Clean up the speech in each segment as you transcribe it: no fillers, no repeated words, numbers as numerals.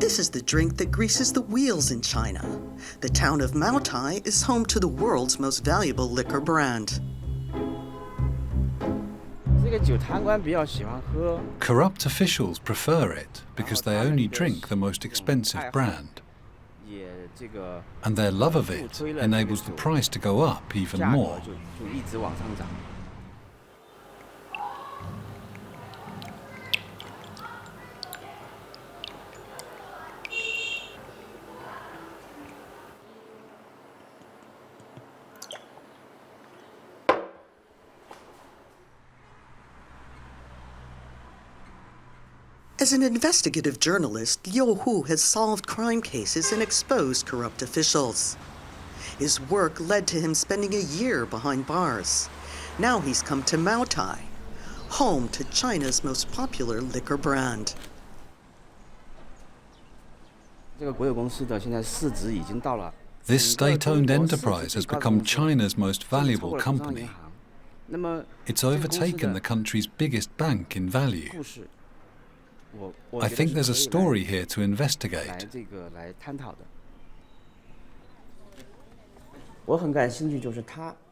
This is the drink that greases the wheels in China. The town of Maotai is home to the world's most valuable liquor brand. Corrupt officials prefer it because they only drink the most expensive brand. And their love of it enables the price to go up even more. As an investigative journalist, Liu Hu has solved crime cases and exposed corrupt officials. His work led to him spending a year behind bars. Now he's come to Maotai, home to China's most popular liquor brand. This state-owned enterprise has become China's most valuable company. It's overtaken the country's biggest bank in value. I think there's a story here to investigate.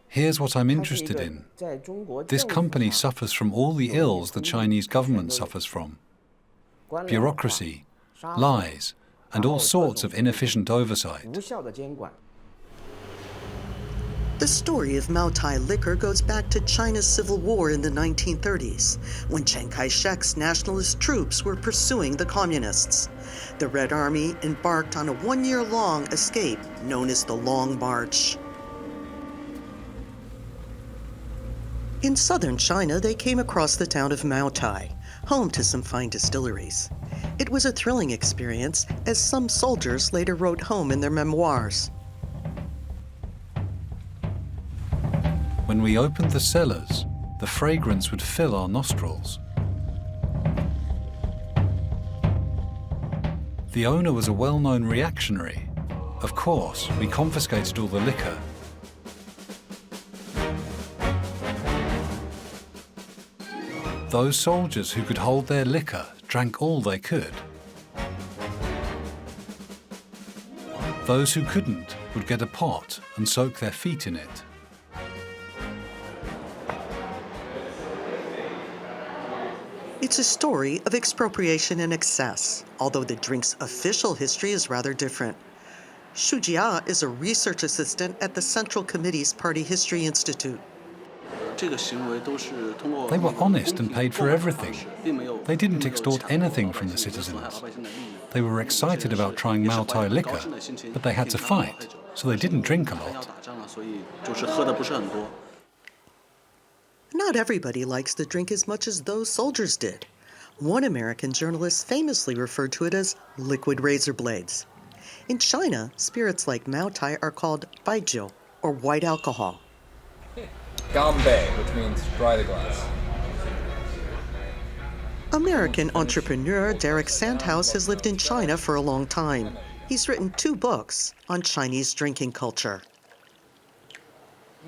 Here's what I'm interested in. This company suffers from all the ills the Chinese government suffers from: bureaucracy, lies, and all sorts of inefficient oversight. The story of Maotai liquor goes back to China's civil war in the 1930s, when Chiang Kai-shek's nationalist troops were pursuing the communists. The Red Army embarked on a one-year-long escape known as the Long March. In southern China, they came across the town of Maotai, home to some fine distilleries. It was a thrilling experience, as some soldiers later wrote home in their memoirs. When we opened the cellars, the fragrance would fill our nostrils. The owner was a well-known reactionary. Of course, we confiscated all the liquor. Those soldiers who could hold their liquor drank all they could. Those who couldn't would get a pot and soak their feet in it. It's a story of expropriation and excess, although the drink's official history is rather different. Xu Jia is a research assistant at the Central Committee's Party History Institute. They were honest and paid for everything. They didn't extort anything from the citizens. They were excited about trying Maotai liquor, but they had to fight, so they didn't drink a lot. Not everybody likes the drink as much as those soldiers did. One American journalist famously referred to it as liquid razor blades. In China, spirits like Maotai are called baijiu, or white alcohol. Ganbei, which means dry the glass. American entrepreneur Derek Sandhouse has lived in China for a long time. He's written 2 books on Chinese drinking culture.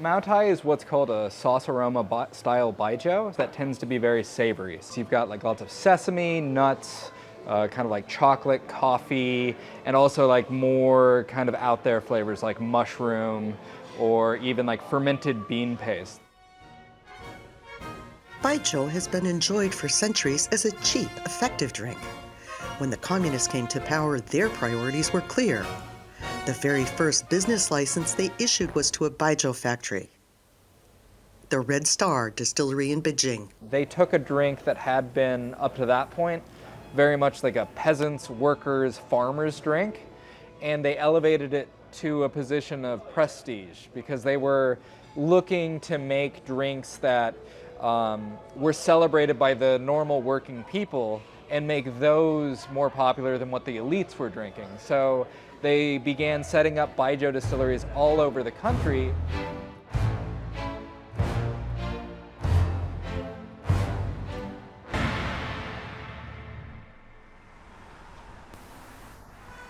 Maotai is what's called a sauce aroma style baijiu that tends to be very savory. So you've got like lots of sesame, nuts, kind of like chocolate, coffee, and also like more kind of out there flavors like mushroom or even like fermented bean paste. Baijiu has been enjoyed for centuries as a cheap, effective drink. When the communists came to power, their priorities were clear. The very first business license they issued was to a baijiu factory, the Red Star Distillery in Beijing. They took a drink that had been, up to that point, very much like a peasant's, workers', farmer's drink, and they elevated it to a position of prestige because they were looking to make drinks that were celebrated by the normal working people and make those more popular than what the elites were drinking. So they began setting up baijiu distilleries all over the country.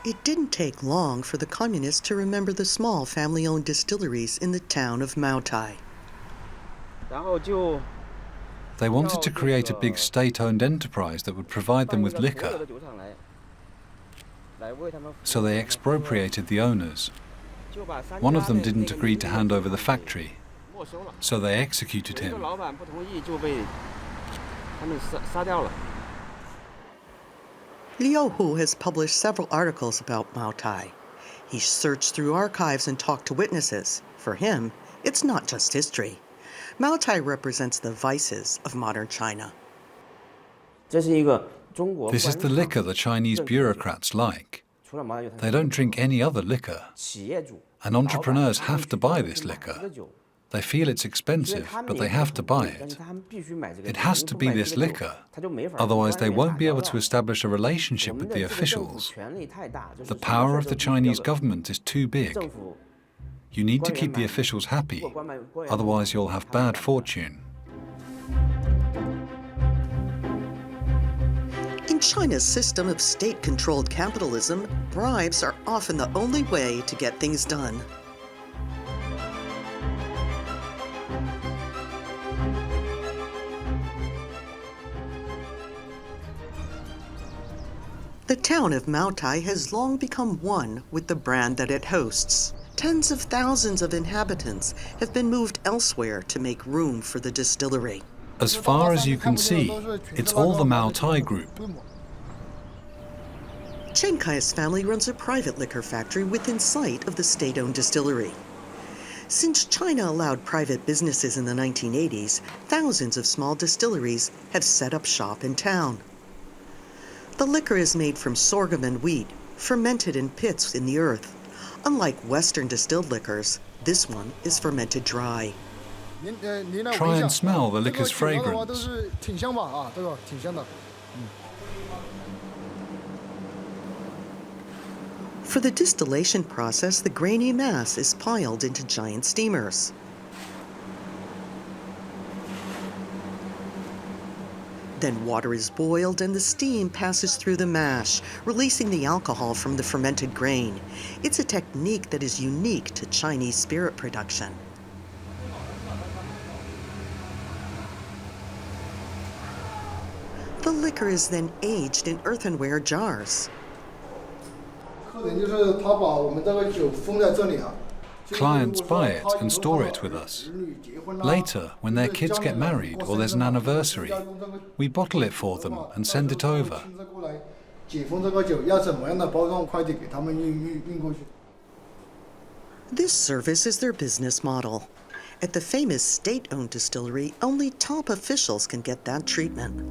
It didn't take long for the communists to remember the small family-owned distilleries in the town of Maotai. They wanted to create a big state-owned enterprise that would provide them with liquor. So they expropriated the owners. One of them didn't agree to hand over the factory, so they executed him. Liu Hu has published several articles about Maotai. He searched through archives and talked to witnesses. For him, it's not just history. Maotai represents the vices of modern China. This is the liquor the Chinese bureaucrats like. They don't drink any other liquor. And entrepreneurs have to buy this liquor. They feel it's expensive, but they have to buy it. It has to be this liquor, otherwise they won't be able to establish a relationship with the officials. The power of the Chinese government is too big. You need to keep the officials happy, otherwise you'll have bad fortune. In China's system of state-controlled capitalism, bribes are often the only way to get things done. The town of Maotai has long become one with the brand that it hosts. Tens of thousands of inhabitants have been moved elsewhere to make room for the distillery. As far as you can see, it's all the Maotai group. Chen Kai's family runs a private liquor factory within sight of the state-owned distillery. Since China allowed private businesses in the 1980s, thousands of small distilleries have set up shop in town. The liquor is made from sorghum and wheat, fermented in pits in the earth. Unlike Western distilled liquors, this one is fermented dry. Try and smell the liquor's fragrance. For the distillation process, the grainy mass is piled into giant steamers. Then water is boiled and the steam passes through the mash, releasing the alcohol from the fermented grain. It's a technique that is unique to Chinese spirit production. The liquor is then aged in earthenware jars. Clients buy it and store it with us. Later, when their kids get married or there's an anniversary, we bottle it for them and send it over. This service is their business model. At the famous state-owned distillery, only top officials can get that treatment.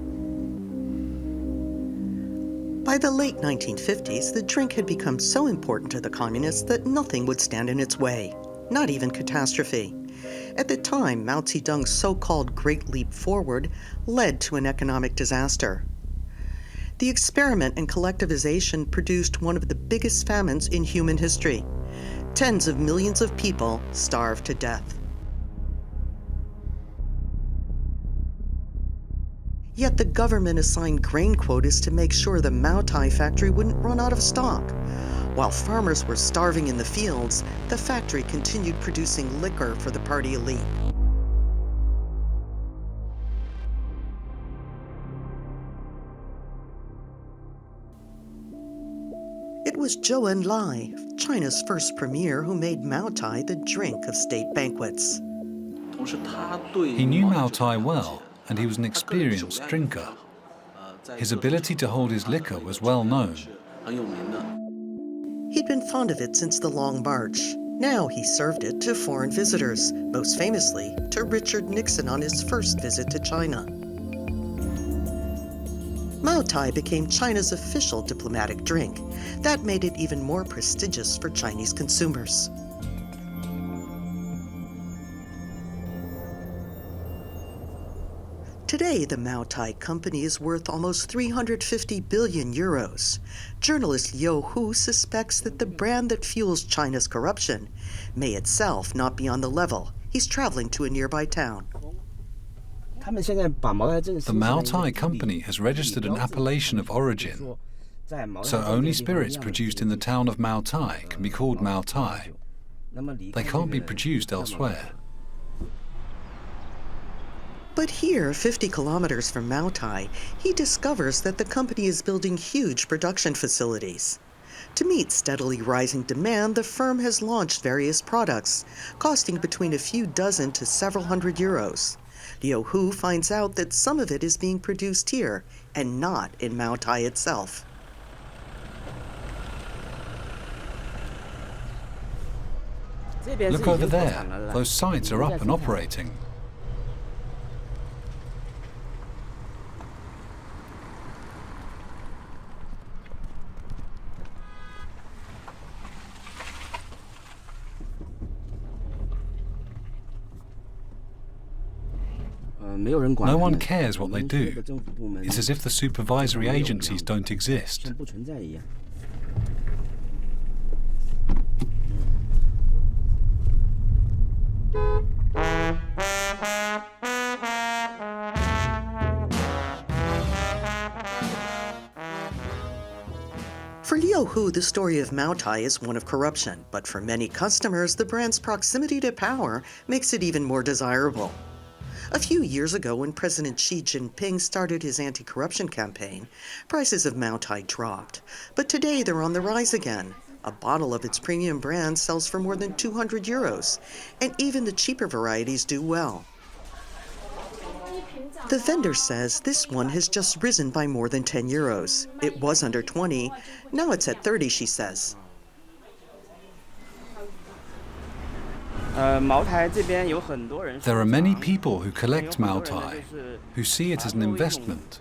By the late 1950s, the drink had become so important to the communists that nothing would stand in its way, not even catastrophe. At the time, Mao Zedong's so-called Great Leap Forward led to an economic disaster. The experiment in collectivization produced one of the biggest famines in human history. Tens of millions of people starved to death. Yet the government assigned grain quotas to make sure the Maotai factory wouldn't run out of stock. While farmers were starving in the fields, the factory continued producing liquor for the party elite. It was Zhou Enlai, China's first premier, who made Maotai the drink of state banquets. He knew Maotai well, and he was an experienced drinker. His ability to hold his liquor was well known. He'd been fond of it since the Long March. Now he served it to foreign visitors, most famously to Richard Nixon on his first visit to China. Maotai became China's official diplomatic drink. That made it even more prestigious for Chinese consumers. Today, the Maotai company is worth almost 350 billion euros. Journalist Liu Hu suspects that the brand that fuels China's corruption may itself not be on the level. He's traveling to a nearby town. The Maotai company has registered an appellation of origin, so only spirits produced in the town of Maotai can be called Maotai. They can't be produced elsewhere. But here, 50 kilometers from Maotai, he discovers that the company is building huge production facilities. To meet steadily rising demand, the firm has launched various products, costing between a few dozen to several hundred euros. Liu Hu finds out that some of it is being produced here and not in Maotai itself. Look over there. Those sites are up and operating. No one cares what they do. It's as if the supervisory agencies don't exist. For Liu Hu, the story of Maotai is one of corruption, but for many customers, the brand's proximity to power makes it even more desirable. A few years ago, when President Xi Jinping started his anti-corruption campaign, prices of Maotai dropped. But today they're on the rise again. A bottle of its premium brand sells for more than 200 euros, and even the cheaper varieties do well. The vendor says this one has just risen by more than 10 euros. It was under 20, now it's at 30, she says. There are many people who collect Maotai, who see it as an investment.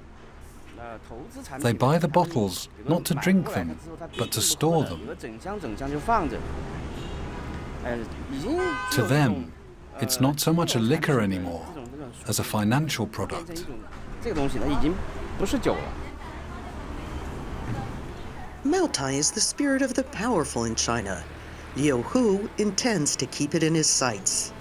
They buy the bottles not to drink them, but to store them. To them, it's not so much a liquor anymore as a financial product. Maotai is the spirit of the powerful in China. Liu Hu intends to keep it in his sights.